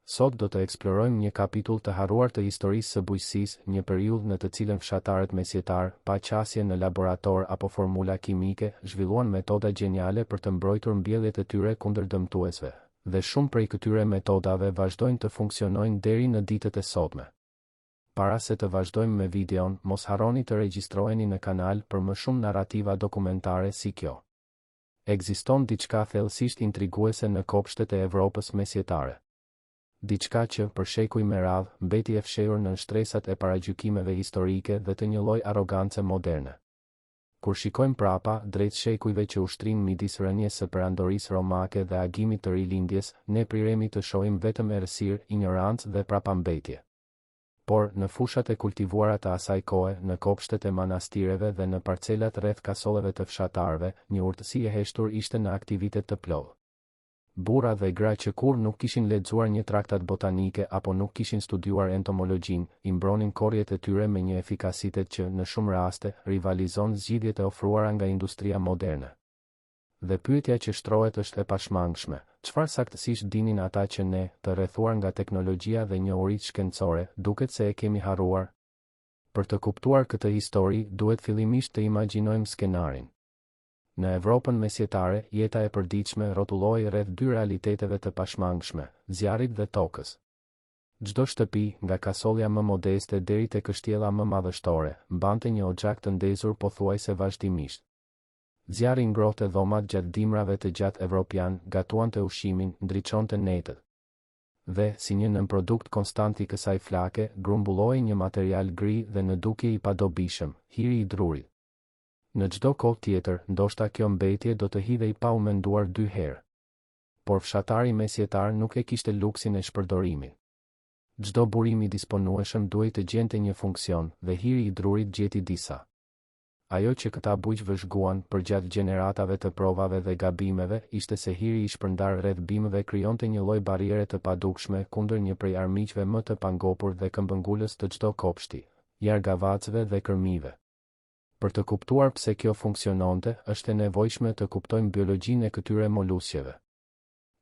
Sot do të eksplorojmë një kapitull të harruar të historisë së bujqësisë, një periudhë në të cilën fshatarët mesjetar, pa qasje në laborator apo formula kimike, zhvilluan metoda geniale për të mbrojtur mbjelljet e tyre kundër dëmtuesve, dhe shumë prej këtyre metodave vazhdojnë të funksionojnë deri në ditët e sotme. Para se të vazhdojmë me videon, mos harroni të regjistroheni në kanal për më shumë narrativa dokumentare si kjo. Ekziston diçka thellësisht intriguese në kopshtet e Evropës mesjetare. Diçka që, për shekuj me radhë, mbeti e fshehur në shtresat e paragjykimeve historike dhe të një lloj arrogance moderne. Kur shikojmë prapa, drejt shekujve që ushtrin midis rënies së perandorisë romake dhe agimit të rilindjes, ne priremi të shohim vetëm errësirë, ignorancë dhe prapambetje. Por, në fushat e kultivuara të asaj kohe, në kopshtet e manastireve dhe në parcelat rreth kasolleve të fshatarëve, një urtësi e heshtur ishte në aktivitet të plodhë. Burra dhe gra që kur nuk kishin lexuar një traktat botanike apo nuk kishin studiuar entomologjin, i mbronin korrjet e tyre me një efikasitet që, në shumë raste, rivalizon zgjidhjet e ofruara nga industria moderne. Dhe pyetja që shtrohet është e pashmangshme: çfarë saktësisht dinin ata që ne, të rrethuar nga teknologjia dhe njohuritë shkencore, duket se e kemi harruar? Për të kuptuar këtë histori, duhet fillimisht të imagjinojmë skenarin. Në Evropën mesjetare, jeta e përditshme rrotullohej rreth dy realiteteve të pashmangshme, zjarrit dhe tokës. Çdo shtëpi, nga kasollja më modeste deri te kështjella më madhështore, mbante një oxhak të ndezur pothuajse vazhdimisht. Zjarri ngrohte dhomat gjatë dimrave të gjatë evropian, gatuante ushqimin, ndriçonte netët. Dhe, si një nënprodukt konstant i kësaj flake, grumbullohej një material gri dhe në dukje i padobishëm, hiri i drurit. Në çdo kohë tjetër, ndoshta kjo mbetje do të hidhej pa u menduar dy herë. Por fshatari mesjetar nuk e kishte luksin e shpërdorimit. Çdo burim i disponueshëm duhej të gjente një funksion, dhe hiri i drurit gjeti disa. Ajo që këta bujq vëzhguan përgjatë gjeneratave të provave dhe gabimeve ishte se hiri i shpërndar rreth bimëve krijonte një lloj bariere të padukshme kundër një prej armiqve më të pangopur dhe këmbëngulës të çdo kopshti, jargavacëve dhe kërmive. Për të kuptuar pse kjo funksiononte, është e nevojshme të kuptojmë biologjinë e këtyre molusjeve.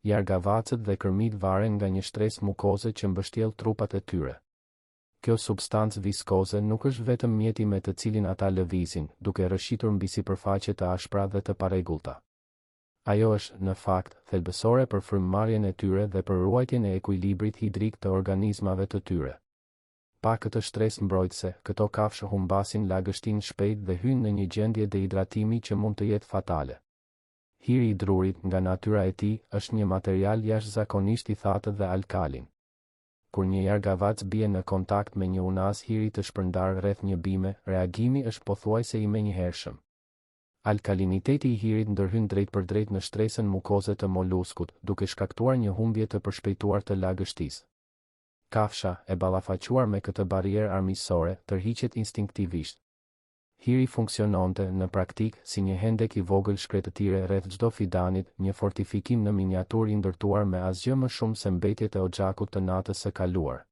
Jargavacët dhe kërmit varen nga një shtresë mukoze që mbështjell trupat e tyre. Kjo substancë viskoze nuk është vetëm mjeti me të cilin ata lëvizin, duke rrëshitur mbi sipërfaqe të ashpra dhe të parregullta. Ajo është, në fakt, thelbësore për frymëmarrjen e tyre dhe për ruajtjen e ekuilibrit hidrik të organizmave të tyre. Pa këtë shtresë mbrojtëse, këto kafshë humbasin lagështinë shpejt dhe hyjnë në një gjendje dehidratimi që mund të jetë fatale. Hiri i drurit, nga natyra e tij, është një material jashtëzakonisht i thatë dhe alkalin. Kur një jargavac bie në kontakt me një unas hiri të shpërndar rreth një bime, reagimi është pothuajse i menjëhershëm. Alkaliniteti i hirit ndërhyn drejt për drejt në shtresën mukoze të moluskut, duke shkaktuar një humbje të përshpejtuar të lagështisë. Kafsha, e ballafaquar me këtë barierë armiqësore, tërhiqet instinktivisht. Hiri funksiononte, në praktik, si një hendek i vogël shkretëtire rreth çdo fidanit, një fortifikim në miniaturë i ndërtuar me asgjë më shumë se mbetjet e oxhakut të natës së kaluar.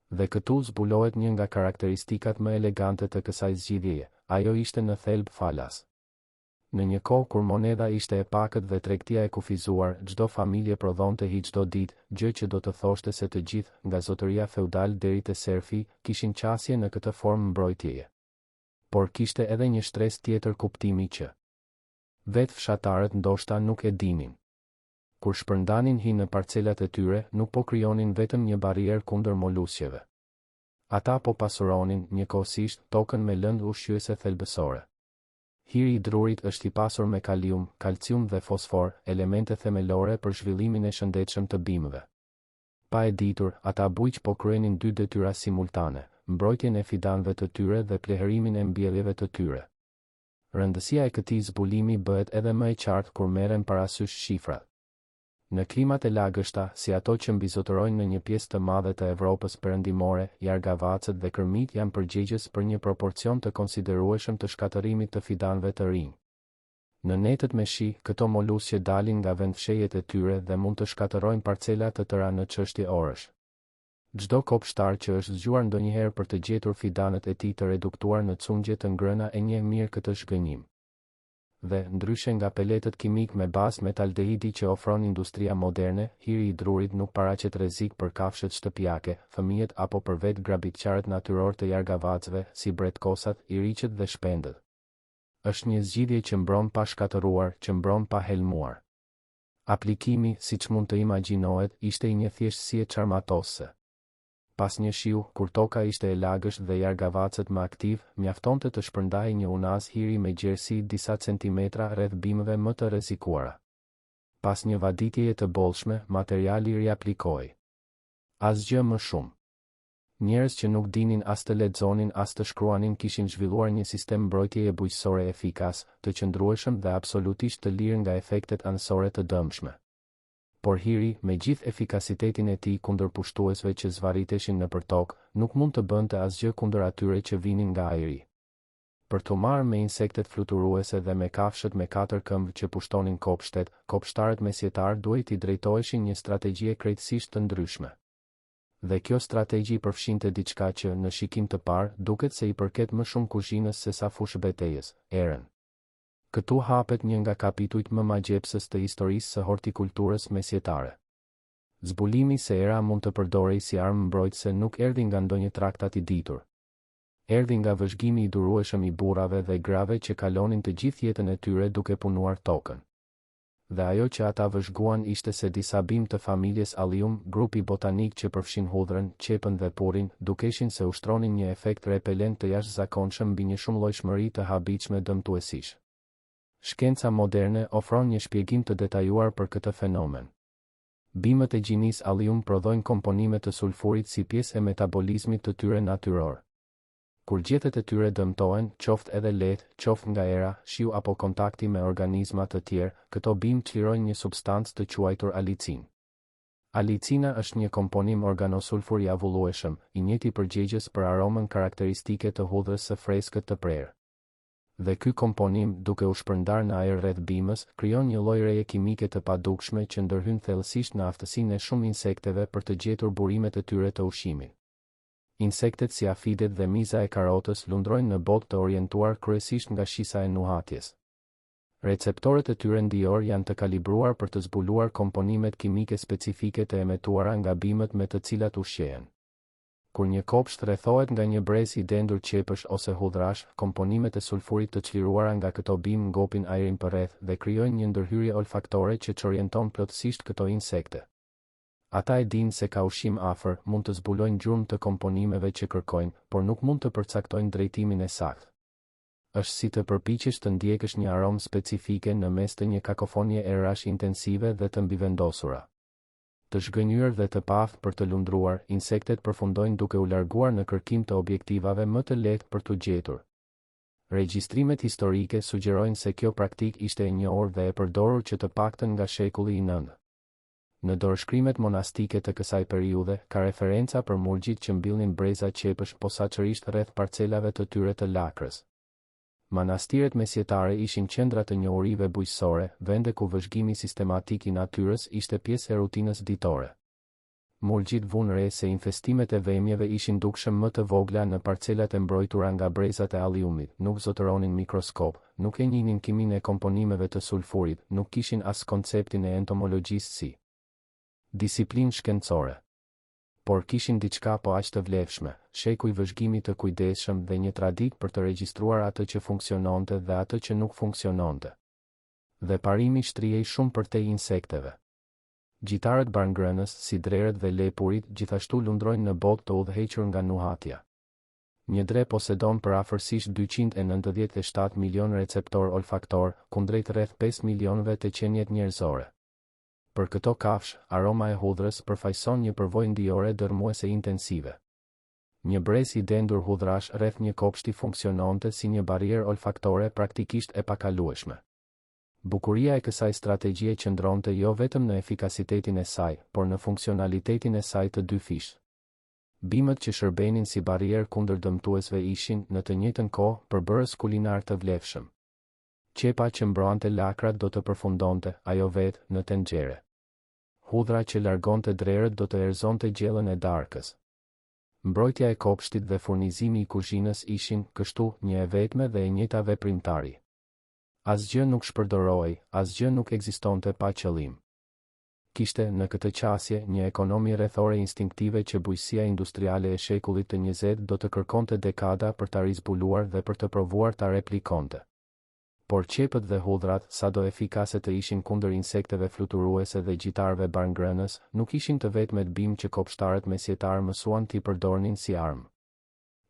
Dhe këtu zbulohet një nga karakteristikat më elegante të kësaj zgjidhjeje, ajo ishte në thelb falas. Në një kohë kur moneda ishte e pakët dhe tregtia e kufizuar, çdo familje prodhonte hi çdo ditë, gjë që do të thoshte se të gjithë, nga zotëria feudal deri te serfi, kishin qasje në këtë formë mbrojtjeje. Por kishte edhe një shtresë tjetër kuptimi që vetë fshatarët ndoshta nuk e dinin. Kur shpërndanin hi në parcelat e tyre, nuk po krijonin vetëm një barierë kundër molusjeve. Ata po pasuronin, njëkohësisht, tokën me lëndë ushqyese thelbësore. Hiri i drurit është i pasur me kalium, kalcium dhe fosfor, elemente themelore për zhvillimin e shëndetshëm të bimëve. Pa e ditur, ata bujq po kryenin dy detyra simultane, mbrojtjen e fidanëve të tyre dhe plehërimin e mbjelljeve të tyre. Rëndësia e këtij zbulimi bëhet edhe më e qartë kur merren parasysh shifrat. Në klimat e lagështa, si ato që mbizotërojnë në një pjesë të madhe të Evropës perëndimore, jargavacët dhe kërmit janë përgjegjës për një proporcion të konsiderueshëm të shkatërimit të fidanëve të rinj. Në netët me shi, këto molusje dalin nga vendfshehjet e tyre dhe mund të shkatërrojnë parcela të tëra në çështje orësh. Çdo kopshtar që është zgjuar ndonjëherë për të gjetur fidanët e tij të reduktuar në cungje të ngrëna e njeh mirë këtë shgënjim. Dhe, ndryshe nga peletet kimik me bazë metaldehidi që ofron industria moderne, hiri i drurit nuk paraqet rrezik për kafshët shtëpiake, fëmijët apo për vetë grabitqarët natyror të jargavacëve, si bretkosat, iriqet dhe shpendët. Është një zgjidhje që mbron pa shkatëruar, që mbron pa helmuar. Aplikimi, siç mund të imagjinohet, ishte i një thjeshtësie çarmatose. Pas një shiu, kur toka ishte e lagësht dhe jargavacët më aktiv, mjaftonte të shpërndajë një unaz hiri me gjerësi disa centimetra rreth bimëve më të rrezikuara. Pas një vaditjeje të bollshme, materiali riaplikoi. Asgjë më shumë. Njerëz që nuk dinin as të lexonin as të shkruanin kishin zhvilluar një sistem mbrojtjeje bujqësore efikas, të qëndrueshëm dhe absolutisht të lirë nga efektet anësore të dëmshme. Por hiri, me gjithë efikasitetin e tij kundër pushtuesve që zvarriteshin nëpër tokë, nuk mund të bënte asgjë kundër atyre që vinin nga ajri. Për të marrë me insektet fluturuese dhe me kafshët me 4 këmbë që pushtonin kopshtet, kopshtarët mesjetar duhet i drejtoheshin një strategjie krejtësisht të ndryshme. Dhe kjo strategji përfshinte diçka që, në shikim të parë, duket se i përket më shumë kuzhinës se sa fushë betejës, erën. Këtu hapet një nga kapitujt më magjepsës të historisë së hortikulturës mesjetare. Zbulimi se era mund të përdorej si armë mbrojtëse nuk erdhi nga ndonjë traktat i ditur. Erdhi nga vëzhgimi i durueshëm i burrave dhe grave që kalonin të gjithë jetën e tyre duke punuar tokën. Dhe ajo që ata vëzhguan ishte se disa bimë të familjes Allium, grupi botanik që përfshin hudhrën, qepën dhe purin, dukeshin se ushtronin një efekt repelent të jashtëzakonshëm mbi një shumëllojshmëri të habitshme dëmtuesish. Shkenca moderne ofron një shpjegim të detajuar për këtë fenomen. Bimët e gjinisë Allium prodhojnë komponime të sulfurit si pjesë e metabolizmit të tyre natyror. Kur gjethet e tyre dëmtohen, qoftë edhe lehtë, qoftë nga era, shiu apo kontakti me organizma të tjerë, këto bimë çlirojnë një substancë të quajtur alicin. Alicina është një komponim organosulfur i avullueshëm, i njëjti përgjegjës për aromën karakteristike të hudhrës së freskët të prerë. Dhe ky komponim, duke u shpërndar në ajër rreth bimës, krijon një lloj reje kimike të padukshme që ndërhyn thellësisht në aftësinë e shumë insekteve për të gjetur burimet e tyre të ushqimit. Insektet si afidet dhe miza e karotës lundrojnë në botë të orientuar kryesisht nga shisa e nuhatjes. Receptorët e tyre ndijor janë të kalibruar për të zbuluar komponimet kimike specifike të emetuara nga bimët me të cilat ushqehen. Kur një kopsht rrethohet nga një brez i dendur qepësh ose hudhrash, komponimet e sulfurit të çliruara nga këto bimë ngopin ajrin përreth dhe krijojnë një ndërhyrje olfaktore që çorienton plotësisht këto insekte. Ata e dinë se ka ushqim afër, mund të zbulojnë gjurmë të komponimeve që kërkojnë, por nuk mund të përcaktojnë drejtimin e saktë. Është si të përpiqesh të ndjekësh një aromë specifike në mes të një kakofonie erërash intensive dhe të mbivendosura. Të zhgënjur dhe të paaftë për të lundruar, insektet përfundojnë duke u larguar në kërkim të objektivave më të lehtë për t'u gjetur. Regjistrimet historike sugjerojnë se kjo praktikë ishte e njohur dhe e përdorur që të paktën nga shekulli i IX. Në dorëshkrimet monastike të kësaj periudhe, ka referenca për murgjit që mbillnin breza qepësh posaçërisht rreth parcelave të tyre të lakrës. Manastiret mesjetare ishin qendra të njohurive bujqësore, vende ku vëzhgimi sistematik i natyrës ishte pjesë e rutinës ditore. Murgjit vunë re se infestimet e vemjeve ishin dukshëm më të vogla në parcelat e mbrojtura nga brezat e Alliumit, nuk zotëronin mikroskop, nuk e njihnin kimin e komponimeve të sulfurit, nuk kishin as konceptin e entomologjisë si disiplinë shkencore. Por kishin diçka po aq të vlefshme, sheku i vëzhgimit të kujdesshëm dhe një traditë për të regjistruar atë që funksiononte dhe atë që nuk funksiononte. Dhe parimi shtrihej shumë përtej insekteve. Gjitarët barngrënës, si drerët dhe lepurit, gjithashtu lundrojnë në botë të udhëhequr nga nuhatja. Një dre posedon për afërsisht 297 milion receptor olfaktor, kundrejt rreth 5 milionëve të qenjet njerëzore. Për këto kafsh, aroma e hudhrës përfaqëson një përvojë ndijore dërmuese intensive. Një brez i dendur hudhrash rreth një kopshti funksiononte si një barierë olfaktore praktikisht e pakalueshme. Bukuria e kësaj strategjie qëndronte jo vetëm në efikasitetin e saj, por në funksionalitetin e saj të dyfish. Bimët që shërbenin si barierë kundër dëmtuesve ishin, në të njëjtën kohë, përbërës kulinar të vlefshëm. Qepa që mbronte lakrat do të përfundonte, ajo vetë, në tenxhere. Hudhra që largonte drerët do të erëzonte gjellën e darkës. Mbrojtja e kopshtit dhe furnizimi i kuzhinës ishin, kështu, një e vetme dhe e njëjta veprimtari. Asgjë nuk shpërdorohej, asgjë nuk ekzistonte pa qëllim. Kishte në këtë qasje një ekonomi rrethore instinktive që bujësia industriale e shekullit të 20 do të kërkonte dekada për ta rizbuluar dhe për të provuar ta replikonte. Por qepët dhe hudhrat, sado efikase të ishin kundër insekteve fluturuese dhe gjitarëve barngrënës, nuk ishin të vetmet bimë që kopshtarët mesjetar mësuan t'i përdornin si armë.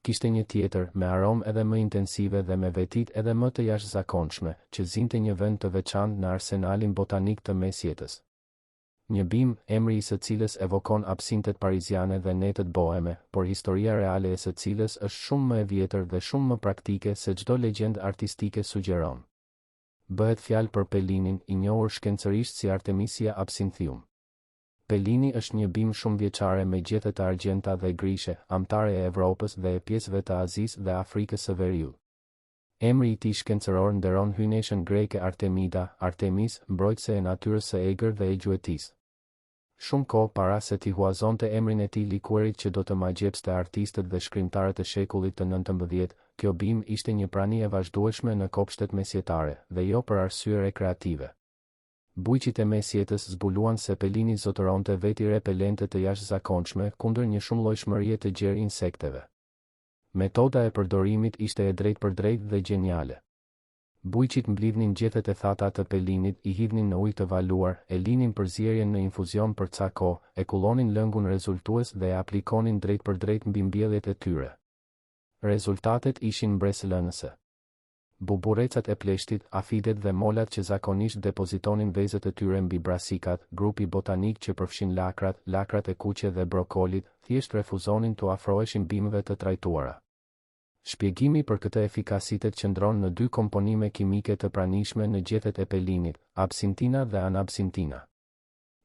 Kishte një tjetër, me aromë edhe më intensive dhe me vetit edhe më të jashtëzakonshme, që zinte një vend të veçantë në arsenalin botanik të mesjetës. Një bimë, emri i së cilës evokon absintet pariziane dhe netët boheme, por historia reale e së cilës është shumë më e vjetër dhe shumë më praktike se çdo legjendë artistike sugjeron. Bëhet fjalë për pelinin, i njohur shkencërisht si Artemisia absinthium. Pelini është një bimë shumë vjeçare me gjethe të argjenta dhe grishe, amtare e Evropës dhe e pjesëve të Azisë dhe Afrikës së Veriut. Emri i tij shkencëror nderon hyneshën greke Artemida, Artemis, mbrojtëse e natyrës së egër dhe e gjuetisë. Shumë kohë para se t'i huazonte emrin e tij likuerit që do të magjepste artistët dhe shkrimtarët e shekullit të 19, kjo bimë ishte një prani e vazhdueshme në kopshtet mesjetare, dhe jo për arsye rekreative. Bujqit e mesjetës zbuluan se pelini zotëronte veti repelente të jashtëzakonshme kundër një shumëllojshmërie të gjerë insekteve. Metoda e përdorimit ishte e drejtpërdrejtë dhe gjeniale. Bujqit mblidhnin gjethet e thata të pelinit, i hidhnin në ujë të valuar, e linin përzierjen në infuzion për ca kohë, e kullonin lëngun rezultues dhe e aplikonin drejtpërdrejt mbi mbjelljet e tyre. Rezultatet ishin mbresëlënëse. Buburecat e pleshtit, afidet dhe molat që zakonisht depozitonin vezët e tyre mbi brasikat, grupi botanik që përfshin lakrat e kuqe dhe brokolit, thjesht refuzonin të afroheshin bimëve të trajtuara. Shpjegimi për këtë efikasitet qëndron në dy komponime kimike të pranishme në gjethet e pelinit, absintina dhe anabsintina.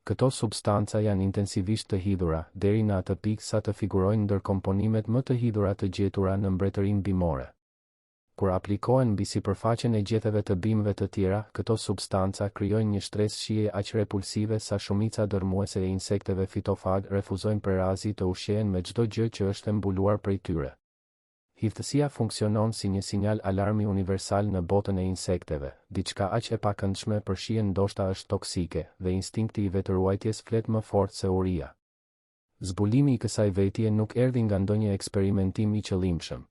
Këto substanca janë intensivisht të hidhura, deri në atë pikë sa të figurojnë ndër komponimet më të hidhura të gjetura në mbretërinë bimore. Kur aplikohen mbi sipërfaqen e gjeteve të bimëve të tjera, këto substanca krijojnë një shtresë shije aq repulsive sa shumica dërmuese e insekteve fitofag refuzojnë prerazi të ushqehen me çdo gjë që është e mbuluar prej tyre. Hidhtësia funksionon si një sinjal alarmi universal në botën e insekteve, diçka aq e pakëndshme për shijen ndoshta është toksike, dhe instinkti i vetëruajtjes flet më fort se uria. Zbulimi i kësaj vetje nuk erdhi nga ndonjë eksperimentim i qëllimshëm.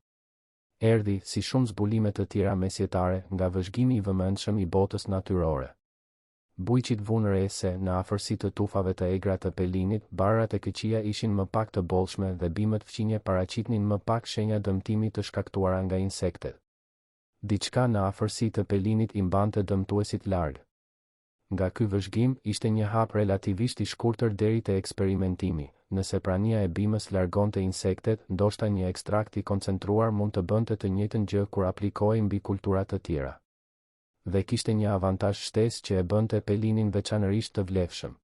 Erdhi, si shumë zbulime të tjera mesjetare, nga vëzhgimi i vëmendshëm i botës natyrore. Bujqit vunërese në afërsi të tufave të egra të pelinit, barrat e këqija ishin më pak të bollshme dhe bimët fqinje paraqitnin më pak shenja dëmtimi të shkaktuara nga insektet. Diçka në afërsi të pelinit i mbante dëmtuesit larg. Nga ky vëzhgim ishte një hap relativisht i shkurtër deri te eksperimentimi. Nëse prania e bimës largonte insektet, ndoshta një ekstrakt i koncentruar mund të bënte të njëjtën gjë kur aplikoi mbi kultura të tjera. Dhe kishte një avantazh shtesë që e bënte pelinin veçanërisht të vlefshëm.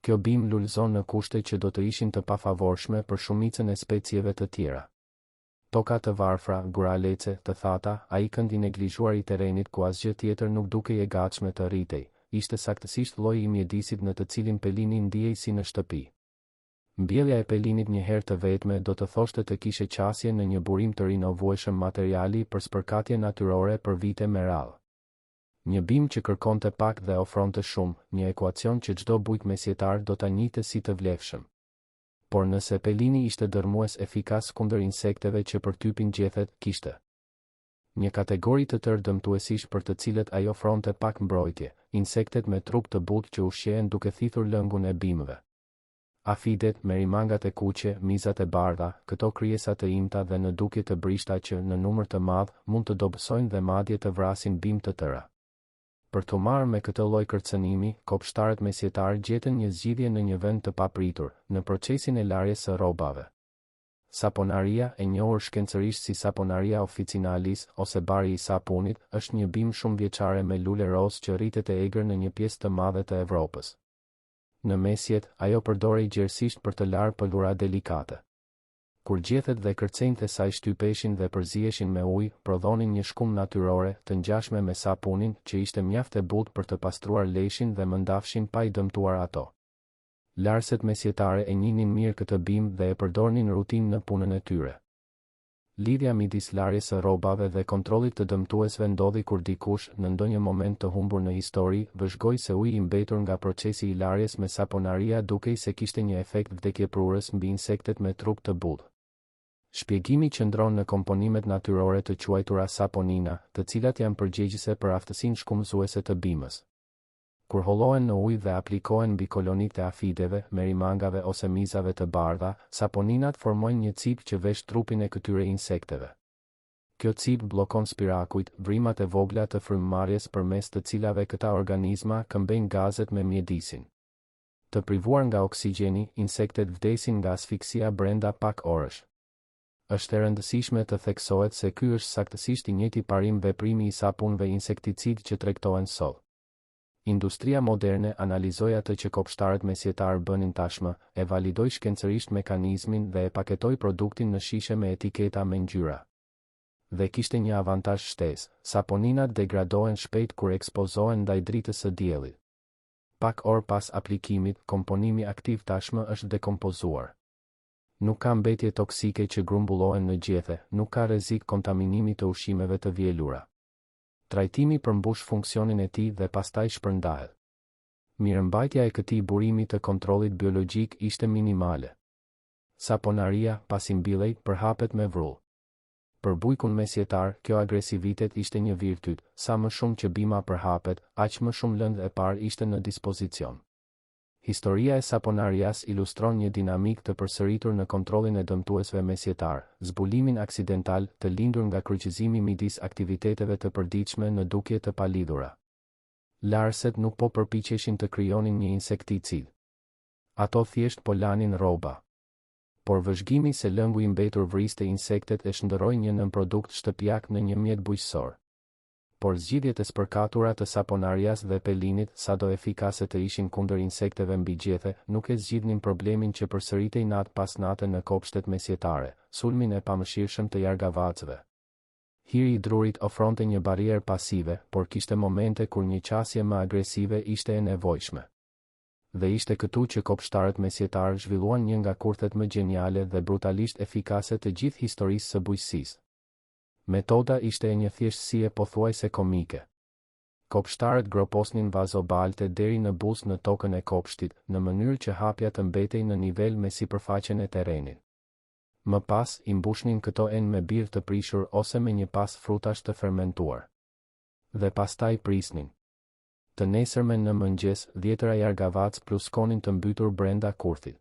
Kjo bimë lulëzon në kushte që do të ishin të pafavorshme për shumicën e specieve të tjera. Toka të varfra, guralece, të thata, ai kënd i neglizhuar i terrenit ku asgjë tjetër nuk dukej e gatshme të rritej, ishte saktësisht lloji i mjedisit në të cilin pelini ndihej si në shtëpi. Mbjellja e pelinit një herë të vetme do të thoshte të kishe qasje në një burim të rinovueshëm materiali për spërkatje natyrore për vite me radhë. Një bimë që kërkonte pak dhe ofronte shumë, një ekuacion që çdo bujk mesjetar do ta njihte si të vlefshëm. Por nëse pelini ishte dërmues efikas kundër insekteve që përtypin gjethet, kishte një kategori të tërë dëmtuesish për të cilët ai ofronte pak mbrojtje, insektet me trup të butë që ushqehen duke thithur lëngun e bimëve. Afidet, merimangat e kuqe, mizat e bardha, këto krijesa të imta dhe në dukje të brishta që në numër të madh mund të dobësojnë dhe madje të vrasin bimë të tëra. Për të marrë me këtë lloj kërcënimi, kopshtarët mesjetar gjetën një zgjidhje në një vend të papritur, në procesin e larjes së rrobave. Saponaria, e njohur shkencërisht si Saponaria officinalis ose bari i sapunit, është një bimë shumë vjeçare me lule roz që rritet e egër në një pjesë të madhe të Evropës. Në mesjet, ajo përdorej gjerësisht për të larë pëllura delikate. Kur gjethet dhe kërcenjtë e saj shtypeshin dhe përziheshin me ujë, prodhonin një shkum natyrore të ngjashme me sapunin që ishte mjaft e butë për të pastruar leshin dhe mëndafshin pa i dëmtuar ato. Larset mesjetare e njihnin mirë këtë bimë dhe e përdornin rutinë në punën e tyre. Lidhja midis larjes së rrobave dhe kontrollit të dëmtuesve ndodhi kur dikush, në ndonjë moment të humbur në histori, vëzhgoi se uji i mbetur nga procesi i larjes me saponaria dukej se kishte një efekt vdekjeprurës mbi insektet me trup të butë. Shpjegimi qëndron në komponimet natyrore të quajtura saponina, të cilat janë përgjegjëse për aftësinë shkumësuese të bimës. Kur hollohen në ujë dhe aplikohen mbi kolonitë e afideve, merimangave ose mizave të bardha, saponinat formojnë një cip që vesh trupin e këtyre insekteve. Kjo cip bllokon spirakujt, vrimat e vogla të frymëmarrjes përmes të cilave këta organizma këmbejnë gazet me mjedisin. Të privuar nga oksigjeni, insektet vdesin nga asfiksia brenda pak orësh. Është e rëndësishme të theksohet se ky është saktësisht i njëjti parim veprimi i sapunëve insekticid që tregtohen sot. Industria moderne analizoi atë që kopshtarët mesjetar bënin tashmë, e validoi shkencërisht mekanizmin dhe e paketoi produktin në shishe me etiketa me ngjyra. Dhe kishte një avantazh shtesë, saponinat degradohen shpejt kur ekspozohen ndaj dritës së diellit. Pak orë pas aplikimit, komponimi aktiv tashmë është dekompozuar. Nuk ka mbetje toksike që grumbullohen në gjethe, nuk ka rrezik kontaminimi të ushqimeve të vjelura. Trajtimi përmbush funksionin e tij dhe pastaj shpërndahet. Mirëmbajtja e këtij burimi të kontrollit biologjik ishte minimale. Saponaria, pasi mbillej, përhapet me vrull. Për bujkun mesjetar, kjo agresivitet ishte një virtyt, sa më shumë që bima përhapet, aq më shumë lëndë e parë ishte në dispozicion. Historia e saponarias ilustron një dinamik të përsëritur në kontrollin e dëmtuesve mesjetar, zbulimin aksidental të lindur nga kryqëzimi midis aktiviteteve të përditshme në dukje të palidhura. Larëset nuk po përpiqeshin të krijonin një insekticid. Ato thjesht po lanin rroba. Por vëzhgimi se lëngu i mbetur vriste insektet e shndërroi një nënprodukt shtëpiak në një mjet bujqësor. Por zgjidhjet e spërkatura të saponarias dhe pelinit, sado efikase të ishin kundër insekteve mbi gjethe, nuk e zgjidhnin problemin që përsëritej natë pas nate në kopshtet mesjetare, sulmin e pamëshirshëm të jargavacëve. Hiri i drurit ofronte një barierë pasive, por kishte momente kur një qasje më agresive ishte e nevojshme. Dhe ishte këtu që kopshtarët mesjetar zhvilluan një nga kurthet më geniale dhe brutalisht efikase të gjithë historisë së bujqësisë. Metoda ishte e një thjeshtësie pothuajse komike. Kopshtarët groposnin vazobalte deri në buzë në tokën e kopshtit, në mënyrë që hapja të mbetej në nivel me sipërfaqen e terrenit. Më pas, i mbushnin këto enë me birë të prishur ose me një pas frutash të fermentuar. Dhe pastaj prisnin. Të nesërmen në mëngjes, 10 jargavac pluskonin të mbytur brenda kurthit.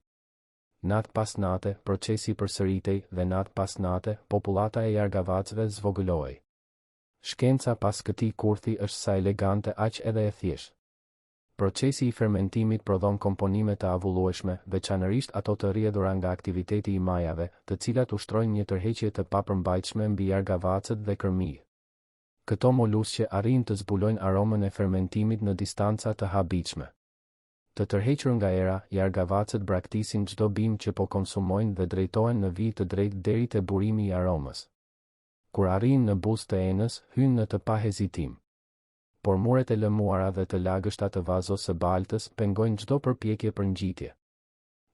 Natë pas nate, procesi përsëritej dhe natë pas nate, popullata e jargavacëve zvogëlohej. Shkenca pas këtij kurthi është sa elegante aq edhe e thjeshtë. Procesi i fermentimit prodhon komponime të avullueshme, veçanërisht ato të rrjedhura nga aktiviteti i majave, të cilat ushtrojnë një tërheqje të papërmbajtshme mbi jargavacët dhe kërmijë. Këto molusqe arrin të zbulojnë aromën e fermentimit në distanca të habitshme. Të tërhequr nga era, jargavacët braktisin çdo bimë që po konsumojnë dhe drejtohen në vijë të drejtë deri te burimi i aromës. Kur arrin në buzë të enës, hynë në të pa hezitim. Por muret e lëmuara dhe të lagështa të vazos së baltës pengojnë çdo përpjekje për ngjitje.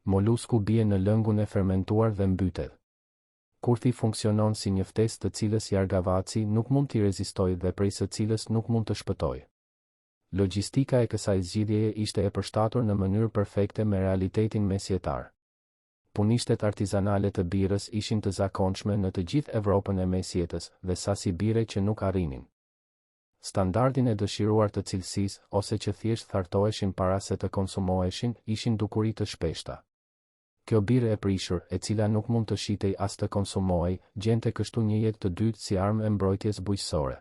Molusku bie në lëngun e fermentuar dhe mbytet. Kurthi funksionon si një ftesë të cilës jargavaci nuk mund t'i rezistojë dhe prej së cilës nuk mund të shpëtojë. Logjistika e kësaj zgjidhjeje ishte e përshtatur në mënyrë perfekte me realitetin mesjetar. Punishtet artizanale të birrës ishin të zakonshme në të gjithë Evropën e mesjetës dhe sasi bire që nuk arrinin standardin e dëshiruar të cilësisë ose që thjesht thartoheshin para se të konsumoheshin, ishin dukuri të shpeshta. Kjo birë e prishur, e cila nuk mund të shitej as të konsumohej, gjente kështu një jetë të dytë si armë e mbrojtjes bujqësore.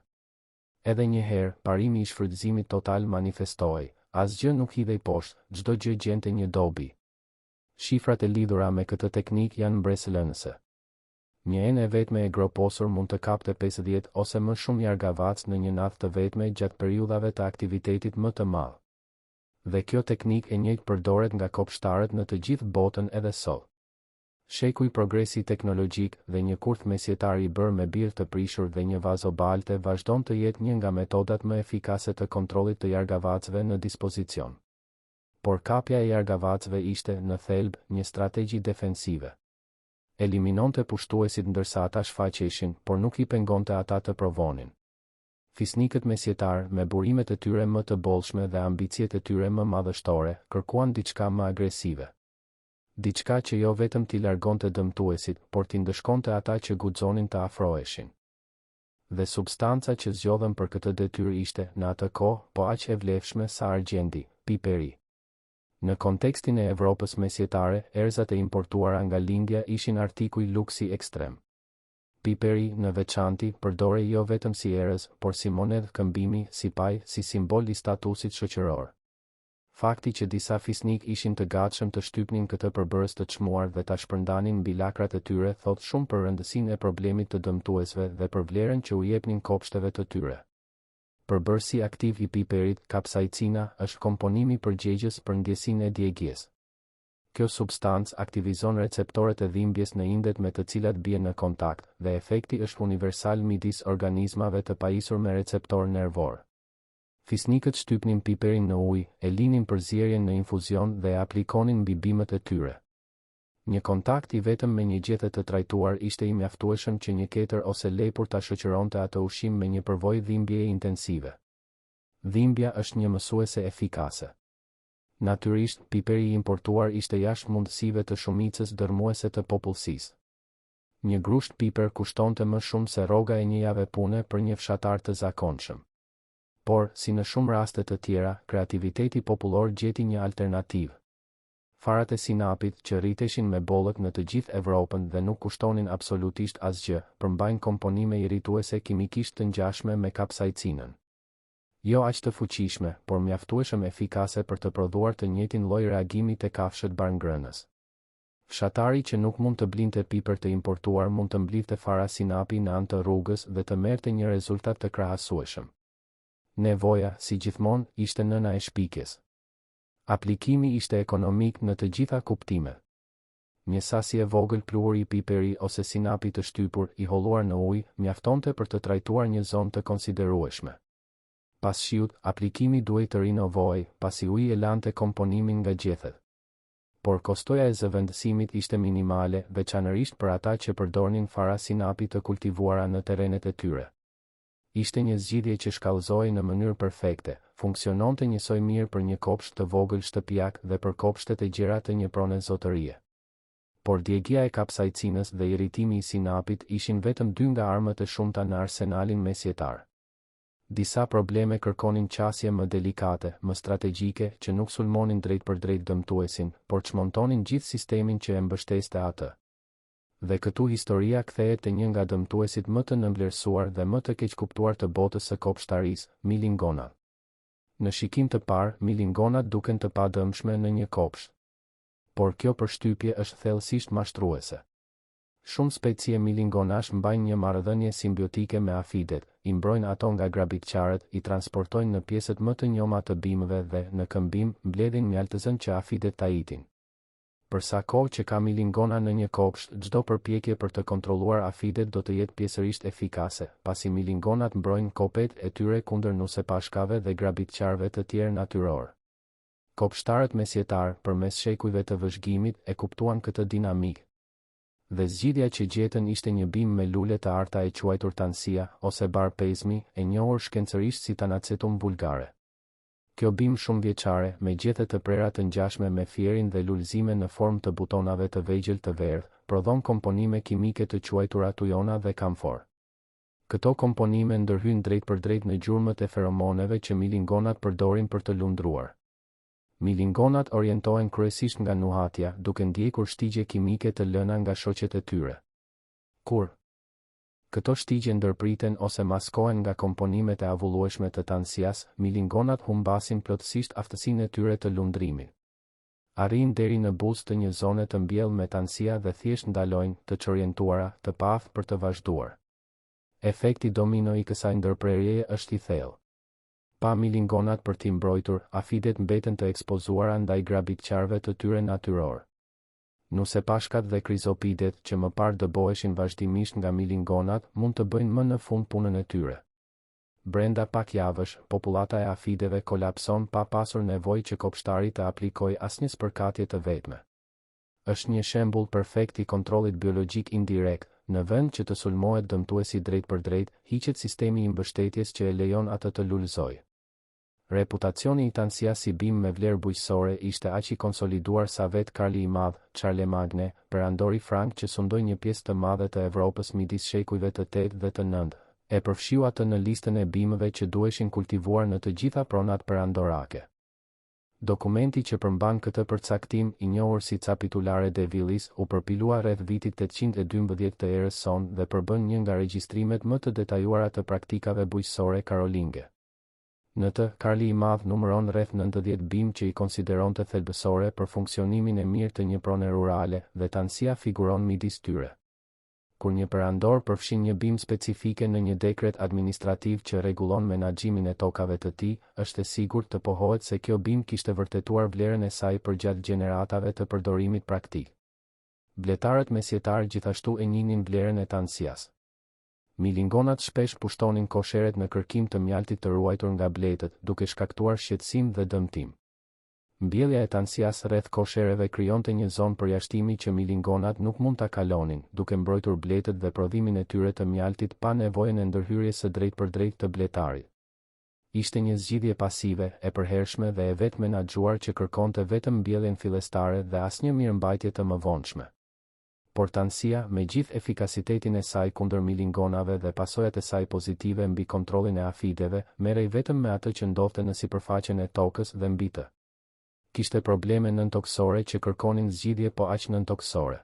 Edhe një herë, parimi i shfrytëzimit total manifestohej, asgjë nuk hidhej poshtë, çdo gjë gjente një dobi. Shifrat e lidhura me këtë teknik janë mbresëlënëse. Një enë e vetme e groposur mund të kapte 50 ose më shumë jargavac në një natë të vetme gjatë periudhave të aktivitetit më të madh. Dhe kjo teknik e njëjtë përdoret nga kopshtarët në të gjithë botën edhe sot. Shekuj progresi teknologjik dhe një kurth mesjetar i bërë me birë të prishur dhe një vazobalte vazhdon të jetë një nga metodat më efikase të kontrollit të jargavacëve në dispozicion. Por kapja e jargavacëve ishte, në thelb, një strategji defensive. Eliminonte pushtuesit ndërsa ata shfaqeshin, por nuk I pengonte ata të provonin. Fisnikët mesjetar, me burimet e tyre më të bollshme dhe ambicjet e tyre më madhështore, kërkuan diçka më agresive. Diçka që jo vetëm t'i largonte dëmtuesit, por t'i ndëshkonte ata që guxonin të afroheshin. Dhe substanca që zgjodhen për këtë detyrë ishte, në atë kohë, po aq e vlefshme sa argjendi, piperi. Në kontekstin e Evropës mesjetare, erëzat e importuara nga lindja ishin artikuj luksi ekstrem. Piperi, në veçanti, përdorej jo vetëm si erëz, por si monedhë këmbimi, si paj, si simbol I statusit shoqëror. Fakti që disa fisnik ishin të gatshëm të shtypnin këtë përbërës të çmuar dhe ta shpërndanin mbi lakrat e tyre thot shumë për rëndësinë e problemit të dëmtuesve dhe për vlerën që u jepnin kopshteve të tyre. Përbërësi aktiv I piperit, kapsaicina, është komponimi përgjegjës për ndjesinë e djegjes. Kjo substancë aktivizon receptorët e dhimbjes në indet me të cilat bie në kontakt, dhe efekti është universal midis organizmave të pajisur me receptor nervor. Fisnikët shtypnin piperin në ujë, e linin përzierjen në infuzion dhe e aplikonin mbi bimët e tyre. Një kontakt I vetëm me një gjethe të trajtuar ishte I mjaftueshëm që një ketër ose lepur ta shoqëronte atë ushqim me një përvojë dhimbjeje intensive. Dhimbja është një mësuese efikase. Natyrisht, piperi I importuar ishte jashtë mundësive të shumicës dërmuese të popullsisë. Një grusht piper kushtonte më shumë se rroga e një jave pune për një fshatar të zakonshëm. Por, si në shumë raste të tjera, kreativiteti popullor gjeti një alternativë. Farat e sinapit që rriteshin me bollët në të gjithë Evropën dhe nuk kushtonin absolutisht asgjë, përmbajnë komponime irrituese kimikisht të ngjashme me kapsaicinën. Jo aq të fuqishme, por mjaftueshëm efikase për të prodhuar të njëjtin lloj reagimi te kafshët barngrënës. Fshatari që nuk mund të blinte piper të importuar mund të mblidhte fara sinapi në anë të rrugës dhe të merrte një rezultat të krahasueshëm. Nevoja, si gjithmonë, ishte nëna e shpikjes. Aplikimi ishte ekonomik në të gjitha kuptimet. Një sasi e vogël pluhuri I piperi ose sinapi të shtypur I holluar në ujë mjaftonte për të trajtuar një zonë të konsiderueshme. Pas shiut, aplikimi duhej të rinovohej, pasi uji e lante komponimin nga gjethet. Por kostoja e zëvendësimit ishte minimale, veçanërisht për ata që përdornin fara sinapi të kultivuara në terrenet e tyre. Ishte një zgjidhje që shkallëzohej në mënyrë perfekte, funksiononte njësoj mirë për një kopsht të vogël shtëpiak dhe për kopshtet e gjera të një prone zotërie. Por djegja e kapsaicinës dhe irritimi I sinapit ishin vetëm 2 nga armët e shumta në arsenalin mesjetar. Disa probleme kërkonin qasje më delikate, më strategjike, që nuk sulmonin drejt për drejt dëmtuesin, por çmontonin gjithë sistemin që e mbështeste atë. Dhe këtu historia kthehet te një nga dëmtuesit më të nënvlerësuar dhe më të keqkuptuar të botës së kopshtarisë, milingonat. Në shikim të parë, milingonat duken të padëmshme në një kopsht. Por kjo përshtypje është thellësisht mashtruese. Shumë specie milingonash mbajnë një marrëdhënie simbiotike me afidet, I mbrojnë ato nga grabitqarët, I transportojnë në pjesët më të njoma të bimëve dhe, në këmbim, mbledhin mjaltëzën që afidet ta itin. Për sa kohë që ka milingona në një kopsht, çdo përpjekje për të kontrolluar afidet do të jetë pjesërisht efikase, pasi milingonat mbrojnë kopet e tyre kundër nusepashkave dhe grabitqarëve të tjerë natyror. Kopshtarët mesjetar, përmes shekujve të vëzhgimit, e kuptuan këtë dinamikë. Dhe zgjidhja që gjetën ishte një bim me lule të arta e quajtur tansia, ose bar pezmi, e njohur shkencërisht si Tanacetum vulgare. Kjo bim shumë vjeçare, me gjethe të prera të ngjashme me fierin dhe lulëzime në formë të butonave të vegjël të verdh, prodhon komponime kimike të quajtura tujona dhe kamfor. Këto komponime ndërhyjnë drejt për drejt në gjurmët e feromoneve që milingonat përdorin për të lundruar. Milingonat orientohen kryesisht nga nuhatja, duke ndjekur shtigje kimike të lëna nga shoqet e tyre. Kur këto shtigje ndërpriten ose maskohen nga komponimet e avullueshme të tansias, milingonat humbasin plotësisht aftësinë e tyre të lundrimit. Arrin deri në buzë të një zone të mbjellë me tansia dhe thjesht ndalojnë, të çorientuara, të paaftë për të vazhduar. Efekti domino I kësaj ndërprerjeje është I thellë. Pa milingonat për t'i mbrojtur, afidet mbeten të ekspozuara ndaj grabitqarëve të tyre natyror. Nusepashkat dhe krizopidet, që më parë dëboheshin vazhdimisht nga milingonat, mund të bëjnë më në fund punën e tyre. Brenda pak javësh, popullata e afideve kolapson pa pasur nevojë që kopshtari të aplikojë asnjë spërkatje të vetme. Është një shembull perfekt i kontrollit biologjik indirekt. Në vend që të sulmohet dëmtuesi drejt për drejt, hiqet sistemi i mbështetjes që e lejon atë të lulëzojë. Reputacioni i Tansia si bim me vlerë bujqësore ishte aq i konsoliduar sa vetë Karli i Madh, Charlemagne, perandori frank që sundoi një pjesë të madhe të Evropës midis shekujve të 8 dhe të 9, e përfshiu atë në listën e bimëve që duheshin kultivuar në të gjitha pronat perandorake. Dokumenti që përmban këtë përcaktim, i njohur si Capitulare de Villis, u përpilua rreth vitit 812 të erës sonë dhe përbën një nga regjistrimet më të detajuara të praktikave bujqësore karolinge. Në të, Karli i Madh numëron rreth 90 bimë që i konsideronte thelbësore për funksionimin e mirë të një prone rurale, dhe Tansia figuron midis tyre. Kur një perandor përfshin një bimë specifike në një dekret administrativ që rregullon menaxhimin e tokave të tij, është e sigurt të pohohet se kjo bimë kishte vërtetuar vlerën e saj përgjatë gjeneratave të përdorimit praktik. Bletarët mesjetar gjithashtu e njihnin vlerën e Tansias. Milingonat shpesh pushtonin kosheret në kërkim të mjaltit të ruajtur nga bletët, duke shkaktuar shqetësim dhe dëmtim. Mbjellja e Tansias rreth koshereve krijonte një zonë përjashtimi që milingonat nuk mund ta kalonin, duke mbrojtur bletët dhe prodhimin e tyre të mjaltit pa nevojën e ndërhyrjes së drejtpërdrejtë të bletarit. Ishte një zgjidhje pasive, e përhershme dhe e vetë menaxhuar që kërkonte vetëm mbjelljen fillestare dhe asnjë mirëmbajtje të mëvonshme. Por Tansia, me gjithë efikasitetin e saj kundër milingonave dhe pasojat e saj pozitive mbi kontrollin e afideve, merrej vetëm me atë që ndodhte në sipërfaqen e tokës dhe mbi të. Kishte probleme nëntoksore që kërkonin zgjidhje po aq nëntoksore.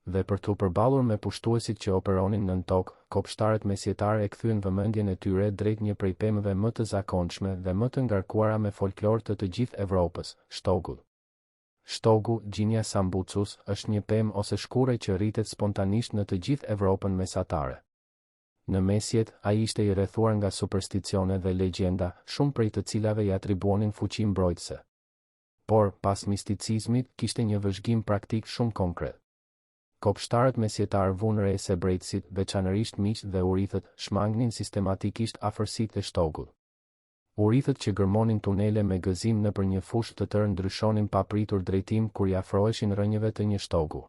Dhe për t'u përballur me pushtuesit që operonin nën tokë, kopshtarët mesjetar e kthyen vëmendjen e tyre drejt një prej pemëve më të zakonshme dhe më të ngarkuara me folklor të gjithë Evropës, shtogu. Shtogu, Gjinia sambucus, është një pemë ose shkure që rritet spontanisht në të gjithë Evropën mesatare. Në mesjet, ai ishte i rrethuar nga supersticione dhe legjenda, shumë prej të cilave i atribuonin fuqi mbrojtëse. Por, pas misticizmit, kishte një vëzhgim praktik shumë konkret. Kopshtarët mesjetar vunë re se brejtësit, veçanërisht miq dhe urithët, shmangnin sistematikisht afërsitë e shtogut. Urithët që gërmonin tunele me gëzim nëpër një fushë të tërë ndryshonin papritur drejtim kur i afroheshin rrënjëve të një shtogu.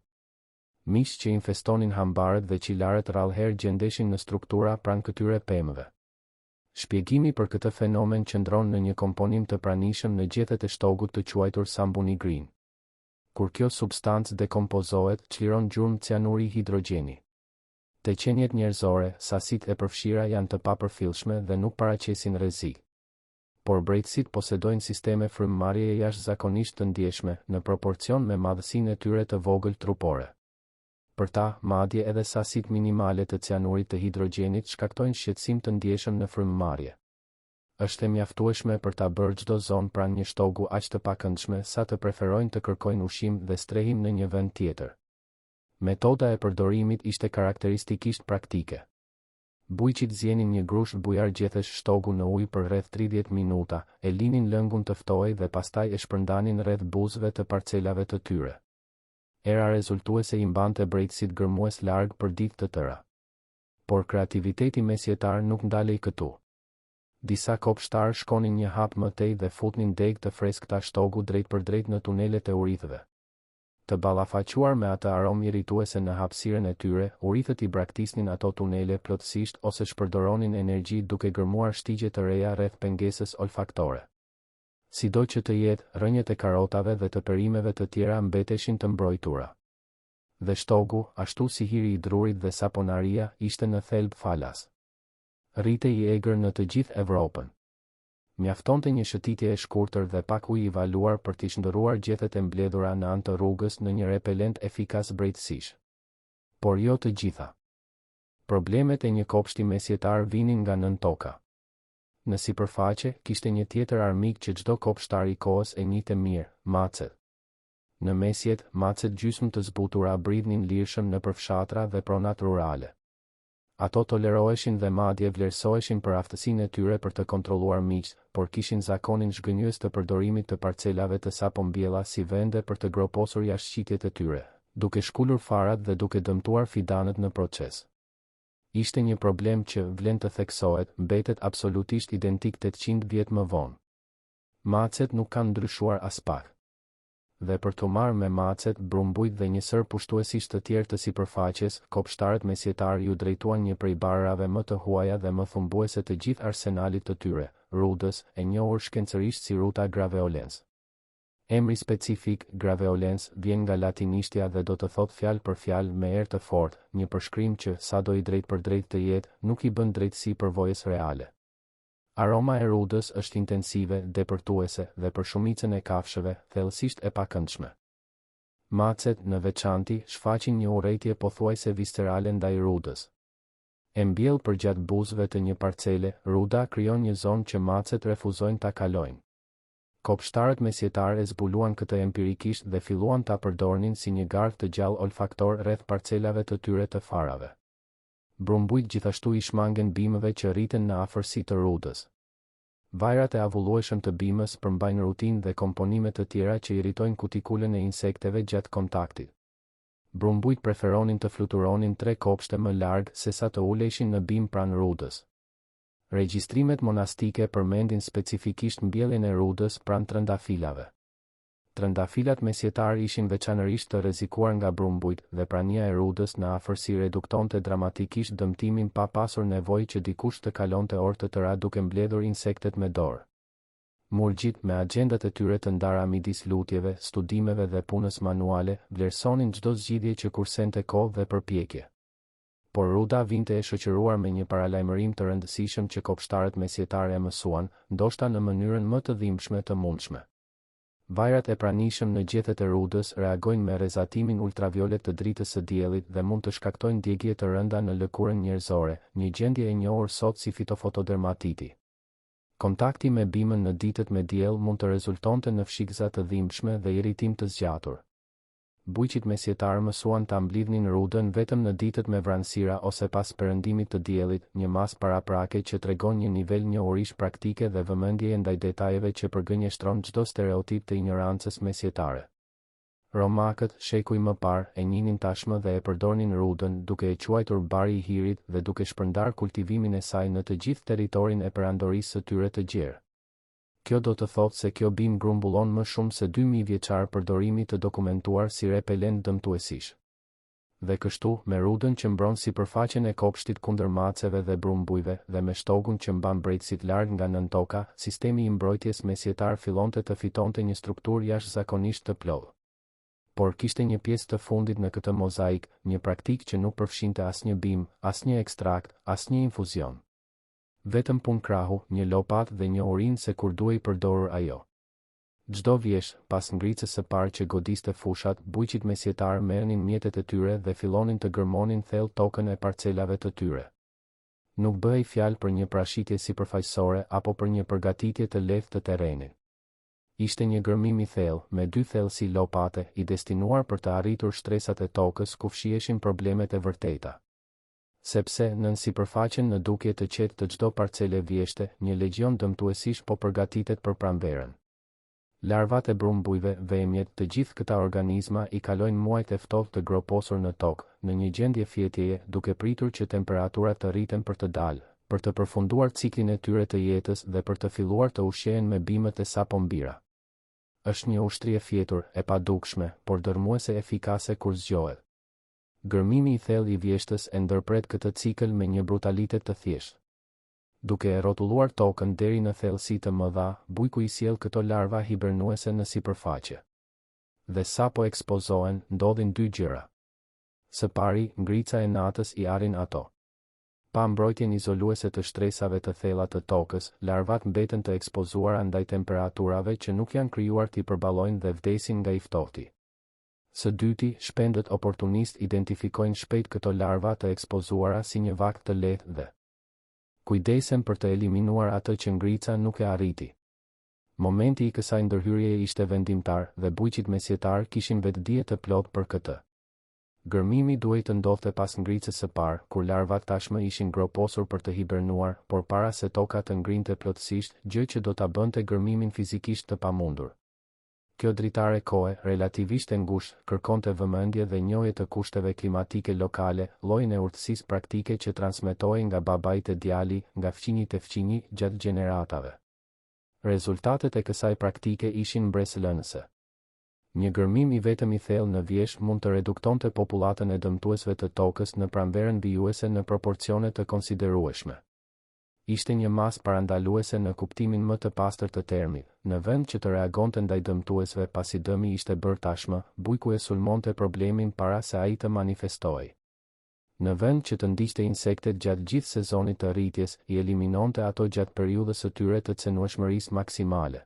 Miq që infestonin hambarët dhe qilarët rrallëherë gjendeshin në struktura pranë këtyre pemëve. Shpjegimi për këtë fenomen qëndron në një komponim të pranishëm në gjethet e shtogut të quajtur sambunigrin. Kur kjo substancë dekompozohet, çliron gjurmë cianuri hidrogjeni. Te qenjet njerëzore, sasitë e përfshira janë të papërfillshme dhe nuk paraqesin rrezik. Por brejtësit posedojnë sisteme frymëmarrjeje jashtëzakonisht të ndjeshme, në proporcion me madhësinë e tyre të vogël trupore. Për ta, madje edhe sasitë minimale të cianurit të hidrogjenit shkaktojnë shqetësim të ndjeshëm në frymëmarrje. Është e mjaftueshme për ta bërë çdo zonë pranë një shtogu aq të pakëndshme sa të preferojnë të kërkojnë ushqim dhe strehim në një vend tjetër. Metoda e përdorimit ishte karakteristikisht praktike. Bujqit zjenin një grush bujar gjethesh shtogu në ujë për rreth 30 minuta, e linin lëngun të ftoj dhe pastaj e shpërndanin rreth buzëve të parcelave të tyre. Era rezultuese i mbante brejtësit gërmues larg për ditë të tëra. Por kreativiteti mesjetar nuk ndalej këtu. Disa kopshtar shkonin një hap më tej dhe futnin degë të freskëta shtogu drejt për drejt në tunelet e urithëve. Të ballafaquar me atë aromë irrituese në hapësirën e tyre, urithët i braktisnin ato tunele plotësisht ose shpërdoronin energji duke gërmuar shtigje të reja rreth pengesës olfaktore. Sido që të jetë, rrënjët e karotave dhe të perimeve të tjera mbeteshin të mbrojtura. Dhe shtogu, ashtu si hiri i drurit dhe saponaria, ishte në thelb falas. Rritej i egër në të gjithë Evropën. Mjaftonte një shëtitje e shkurtër dhe pak ujë i valuar për t'i shndërruar gjethet e mbledhura në anë të rrugës në një repelent efikas brejtësish. Por jo të gjitha. Problemet e një kopshti mesjetar vinin nga nën toka. Në sipërfaqe, kishte një tjetër armik që çdo kopshtar i kohës e njihte mirë, macet. Në mesjet, macet gjysmë të zbutura bridhnin lirshëm nëpër fshatra dhe pronat rurale. Ato toleroheshin dhe madje vlerësoheshin për aftësinë e tyre për të kontrolluar miqt, por kishin zakonin zhgënjyes të përdorimit të parcelave të sapombjella si vende për të groposur jashtëqitjet e tyre, duke shkulur farat dhe duke dëmtuar fidanët në proces. Ishte një problem që, vlen të theksohet, mbetet absolutisht identik 800 vjet më vonë. Macet nuk kanë ndryshuar as pak. Dhe për të marrë me macet, brumbujt dhe njësër pushtuesisht të tjerë të sipërfaqes, kopshtarët mesjetar ju drejtuan një prej barrave më të huaja dhe më thumbuese të gjithë arsenalit të tyre, rudës, e njohur shkencërisht si ruta graveolens. Emri specifik, graveolens, vjen nga latinishtja dhe do të thot fjalë për fjalë me erë të fortë, një përshkrim që, sa do i drejt për drejt të jetë, nuk i bën drejtësi përvojës reale. Aroma e rudës është intensive, depërtuese dhe për shumicën e kafshëve, thellësisht e pakëndshme. Macet, në veçanti, shfaqin një urrëtie pothuajse viscerale ndaj rudës. E mbjell përgjatë buzëve të një parcele, ruda krijon një zonë që macet refuzojnë ta kalojnë. Kopshtarët mesjetar e zbuluan këtë empirikisht dhe filluan ta përdornin si një gardh të gjallë olfaktor rreth parcelave të tyre të farave. Brumbujt gjithashtu i shmangen bimëve që rriten në afërsi të rudës. Vajrat e avullueshëm të bimës përmbajnë rutinë dhe komponime të tjera që irritojnë kutikulën e insekteve gjatë kontaktit. Brumbujt preferonin të fluturonin 3 kopshte më larg sesa të uleshin në bimë pranë rudës. Regjistrimet monastike përmendin specifikisht mbjelljen e rudës pranë trëndafilave. Trëndafilat mesjetar ishin veçanërisht të rrezikuar nga brumbujt dhe prania e rudës në afërsi reduktonte dramatikisht dëmtimin pa pasur nevojë që dikush të kalonte orë të tëra duke mbledhur insektet me dorë. Murgjit me agjendat e tyre të ndara midis lutjeve, studimeve dhe punës manuale, vlerësonin çdo zgjidhje që kursente kohë dhe përpjekje. Por ruda vinte e shoqëruar me një paralajmërim të rëndësishëm që kopshtarët mesjetar e mësuan, ndoshta në mënyrën më të dhimbshme të mundshme. Vajrat e pranishëm në gjethet e rudës reagojnë me rrezatimin ultraviolet të dritës së diellit dhe mund të shkaktojnë djegje të rënda në lëkurën njerëzore, një gjendje e njohur sot si fitofotodermatiti. Kontakti me bimën në ditët me diell mund të rezultonte në fshikëza të dhimbshme dhe irritim të zgjatur. Bujqit mesjetar mësuan ta mblidhnin rudën vetëm në ditët me vranësira ose pas perëndimit të diellit, një mas paraprake që tregon një nivel njohurish praktike dhe vëmendjeje ndaj detajeve që përgënjeshtron çdo stereotip të ignorancës mesjetare. Romakët, shekuj më parë, e njihnin tashmë dhe e përdornin rudën duke e quajtur bari i hirit dhe duke shpërndar kultivimin e saj në të gjithë territorin e perandorisë së tyre të gjerë. Kjo do të thotë se kjo bimë grumbullon më shumë se 2000 vjeçar përdorimi të dokumentuar si repelent dëmtuesish. Dhe kështu, me rudën që mbron sipërfaqen e kopshtit kundër maceve dhe brumbujve dhe me shtogun që mban brejtësit larg nga nën toka, sistemi i mbrojtjes mesjetar fillonte të fitonte një strukturë jashtëzakonisht të plotë. Por kishte një pjesë të fundit në këtë mozaik, një praktikë që nuk përfshinte asnjë bimë, asnjë ekstrakt, asnjë infuzion. Vetëm punë krahu, një lopat dhe një urinë se kur duhej përdorur ajo. Çdo vjesh, pas ngritjes së parë që godiste fushat, bujqit mesjetar merrnin mjetet e tyre dhe fillonin të gërmonin thellë tokën e parcelave të tyre. Nuk bëhej fjalë për një prashitje sipërfaqësore apo për një përgatitje të lehtë të terrenit. Ishte një gërmim i thellë, me 2 thellësi lopate, i destinuar për të arritur shtresat e tokës ku fshieshin problemet e vërteta. Sepse nën sipërfaqen në dukje të qetë të çdo parcele vjeshte, një legjion dëmtuesish po përgatitet për pranverën. Larvat e brumbujve, vemjet, të gjithë këta organizma i kalojnë muajt e ftohtë të groposur në tokë, në një gjendje fjetjeje, duke pritur që temperaturat të rriten për të dalë, për të përfunduar ciklin e tyre të jetës dhe për të filluar të ushqehen me bimët e sapo mbira. Është një ushtri e fjetur, e padukshme, por dërmuese efikase kur zgjohet. Gërmimi i thellë i vjeshtës e ndërpret këtë cikël me një brutalitet të thjeshtë. Duke e rrotulluar tokën deri në thellësi të mëdha, bujku i sjell këto larva hibernuese në sipërfaqe. Dhe sapo ekspozohen, ndodhin 2 gjëra. Së pari, ngrica e natës i arrin ato. Pa mbrojtjen izoluese të shtresave të thella të tokës, larvat mbeten të ekspozuara ndaj temperaturave që nuk janë krijuar t'i përballojnë dhe vdesin nga i ftohti. Së dyti, shpendët oportunist identifikojnë shpejt këto larva të ekspozuara si një vakt të lehtë dhe kujdesen për të eliminuar atë që ngrica nuk e arriti. Momenti i kësaj ndërhyrjeje ishte vendimtar dhe bujqit mesjetar kishin vetdije të plotë për këtë. Gërmimi duhej të ndodhte pas ngricës së parë, kur larvat tashmë ishin groposur për të hibernuar, por para se toka të ngrinte plotësisht, gjë që do ta bënte gërmimin fizikisht të pamundur. Kjo dritare kohe, relativisht e ngushtë, kërkonte vëmendje dhe njohje të kushteve klimatike lokale, llojin e urtësisë praktike që transmetohej nga babait e djali, nga fqinji te fqinji, gjatë gjeneratave. Rezultatet e kësaj praktike ishin mbresëlënëse. Një gërmim i vetëm i thellë në vjesh mund të reduktonte popullatën e dëmtuesve të tokës në pranverën vijuese në proporcione të konsiderueshme. Ishte një masë parandaluese në kuptimin më të pastër të termit, në vend që të reagonte ndaj dëmtuesve pasi dëmi ishte bërë tashmë, bujku e sulmonte problemin para se ai të manifestohej. Në vend që të ndiqte insektet gjatë gjithë sezonit të rritjes, i eliminonte ato gjatë periudhës së tyre të cenueshmërisë maksimale.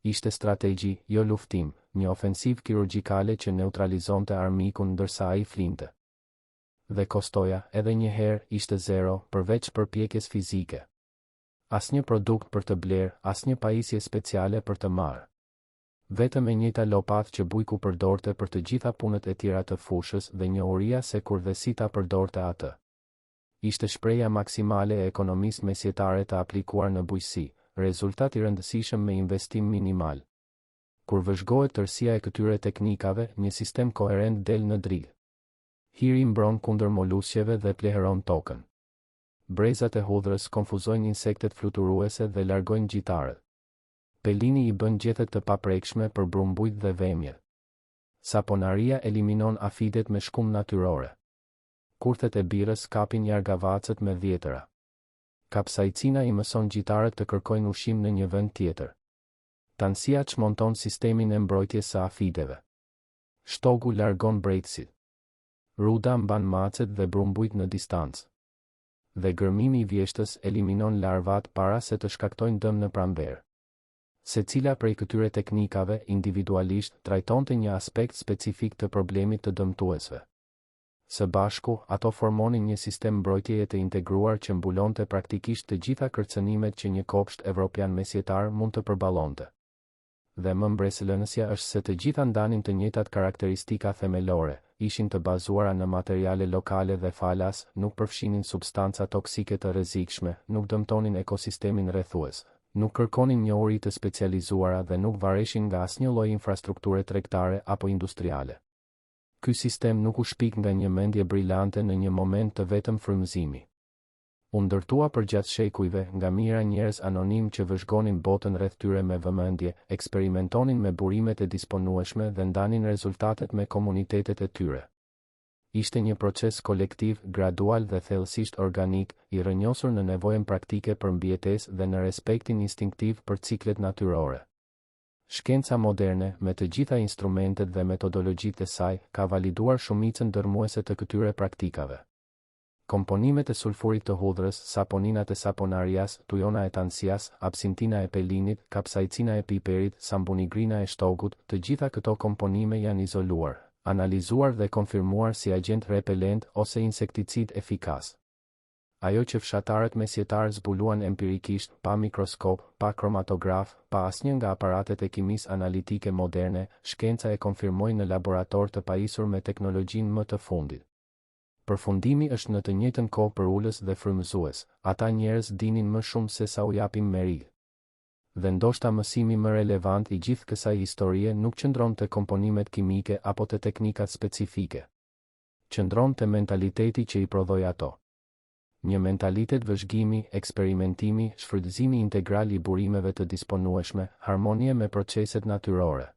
Ishte strategji, jo luftim, një ofensiv kirurgjikale që neutralizonte armikun ndërsa ai flinte. Dhe kostoja, edhe një herë, ishte zero, përveç përpjekjes fizike. Asnjë produkt për të blerë, asnjë pajisje speciale për të marrë. Vetëm e njëjta lopatë që bujku përdorte për të gjitha punët e tjera të fushës dhe njohuria se kur dhe si ta përdorte atë. Ishte shpreha maksimale e ekonomisë mesjetare të aplikuar në bujqësi, rezultat i rëndësishëm me investim minimal. Kur vëzhgohet tërësia e këtyre teknikave, një sistem koherent del në drilë. Hiri mbron kundër molusqeve dhe pleheron tokën. Brezat e hudhrës konfuzojnë insektet fluturuese dhe largojnë gjitarët. Pelini i bën gjethet të paprekshme për brumbujt dhe vemjet. Saponaria eliminon afidet me shkum natyrore. Kurthet e birës kapin jargavacët me dhjetëra. Kapsaicina i mëson gjitarët të kërkojnë ushqim në një vend tjetër. Tansia çmonton sistemin e mbrojtjes së afideve. Shtogu largon brejtësit. Ruda mban macet dhe brumbujt në distancë. Dhe gërmimi i vjeshtës eliminon larvat para se të shkaktojnë dëm në pranverë. Secila prej këtyre teknikave individualisht trajtonte një aspekt specifik të problemit të dëmtuesve. Së bashku, ato formonin një sistem mbrojtjeje të integruar që mbulonte praktikisht të gjitha kërcënimet që një kopsht evropian mesjetar mund të përballonte. Dhe më mbresëlënësja është se të gjitha ndanin të njëjtat karakteristika themelore, ishin të bazuara në materiale lokale dhe falas, nuk përfshinin substanca toksike të rrezikshme, nuk dëmtonin ekosistemin rrethues, nuk kërkonin njohuri të specializuara dhe nuk vareshin nga asnjë lloj infrastrukture tregtare apo industriale. Ky sistem nuk u shpik nga një mendje brillante në një moment të vetëm frymëzimi. U ndërtua përgjatë shekujve nga mijëra njerëz anonim që vëzhgonin botën rreth tyre me vëmendje, eksperimentonin me burimet e disponueshme dhe ndanin rezultatet me komunitetet e tyre. Ishte një proces kolektiv, gradual dhe thellësisht organik, i rrënjosur në nevojën praktike për mbijetesë dhe në respektin instinktiv për ciklet natyrore. Shkenca moderne, me të gjitha instrumentet dhe metodologjitë e saj, ka validuar shumicën dërmuese të këtyre praktikave. Komponimet e sulfurit të hudhrës, saponinat e saponarias, tujona e tansias, absintina e pelinit, kapsaicina e piperit, sambunigrina e shtogut, të gjitha këto komponime janë izoluar, analizuar dhe konfirmuar si agent repelent ose insekticid efikas. Ajo që fshatarët mesjetarë zbuluan empirikisht, pa mikroskop, pa kromatograf, pa asnjë nga aparatet e kimisë analitike moderne, shkenca e konfirmoi në laborator të pajisur me teknologjinë më të fundit. Përfundimi është në të njëjtën kohë përulës dhe frymëzues, ata njerëz dinin më shumë se sa u japim meri. Dhe ndoshta mësimi më relevant i gjithë kësaj historie nuk qëndron te komponimet kimike apo te teknikat specifike. Qëndron te mentaliteti që i prodhoi ato. Një mentalitet vëzhgimi, eksperimentimi, shfrytëzimi integral i burimeve të disponueshme, harmonie me proceset natyrore.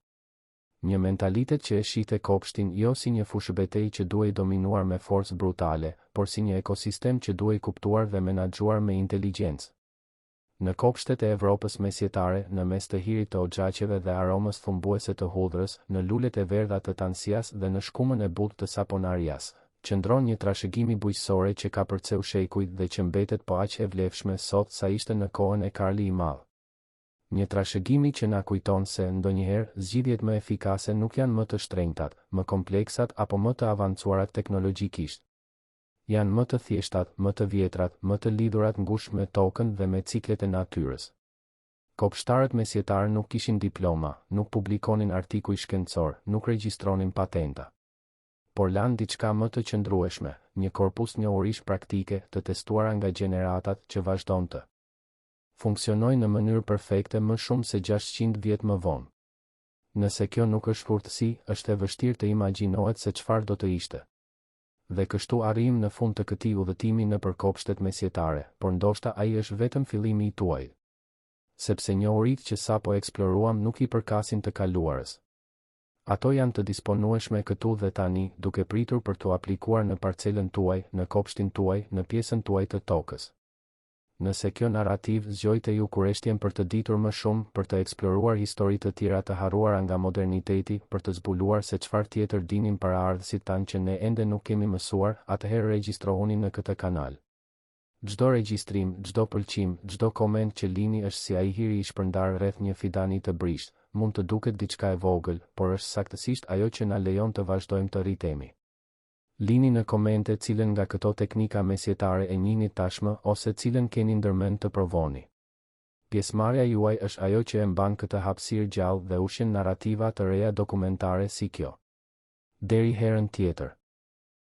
Një mentalitet që e shihte kopshtin jo si një fushëbetejë që duhej dominuar me forcë brutale, por si një ekosistem që duhej kuptuar dhe menaxhuar me inteligjencë. Në kopshtet e Evropës mesjetare, në mes të hirit të oxhaqeve dhe aromës thumbuese të hudhrës, në lulet e verdha të tansias dhe në shkumën e butë të saponarias, qëndron një trashëgimi bujqësore që ka përceu shekujt dhe që mbetet po aq e vlefshme sot sa ishte në kohën e Karli i Madh. Një trashëgimi që na kujton se ndonjëherë zgjidhjet më efikase nuk janë më të shtrenjtat, më kompleksat apo më të avancuarat teknologjikisht. Janë më të thjeshtat, më të vjetrat, më të lidhurat ngushtë me tokën dhe me ciklet e natyrës. Kopshtarët mesjetarë nuk kishin diploma, nuk publikonin artikuj shkencor, nuk regjistronin patenta. Por lanë diçka më të qëndrueshme, një korpus njohurish praktike të testuara nga gjeneratat që vazhdonte. Funksionoi në mënyrë perfekte më shumë se 600 vjet më vonë. Nëse kjo nuk është furtësi, është e vështirë të imagjinohet se çfarë do të ishte. Dhe kështu arrim në fund të këtij udhëtimi nëpër kopshtet mesjetare, por ndoshta ai është vetëm fillimi i tuaj. Sepse njohuritë që sapo eksploruam nuk i përkasin të kaluarës. Ato janë të disponueshme këtu dhe tani, duke pritur për të aplikuar në parcelën tuaj, në kopshtin tuaj, në pjesën tuaj të tokës. Nëse kjo narrativ zgjojte ju kureshtjen për të ditur më shumë, për të eksploruar histori të tjera të harruara nga moderniteti, për të zbuluar se çfarë tjetër dinin paraardhësit tanë që ne ende nuk kemi mësuar, atëherë regjistrohuni në këtë kanal. Çdo regjistrim, çdo pëlqim, çdo koment që lini është si ai hiri i shpërndar rreth një fidani të brisht. Mund të duket diçka e vogël, por është saktësisht ajo që na lejon të vazhdojmë të rritemi. Lini në komente cilën nga këto teknika mesjetare e njihni tashmë ose cilën keni ndërmend të provoni. Pjesëmarrja juaj është ajo që e mban këtë hapësirë gjallë dhe ushqen narrativa të reja dokumentare si kjo. Deri herën tjetër.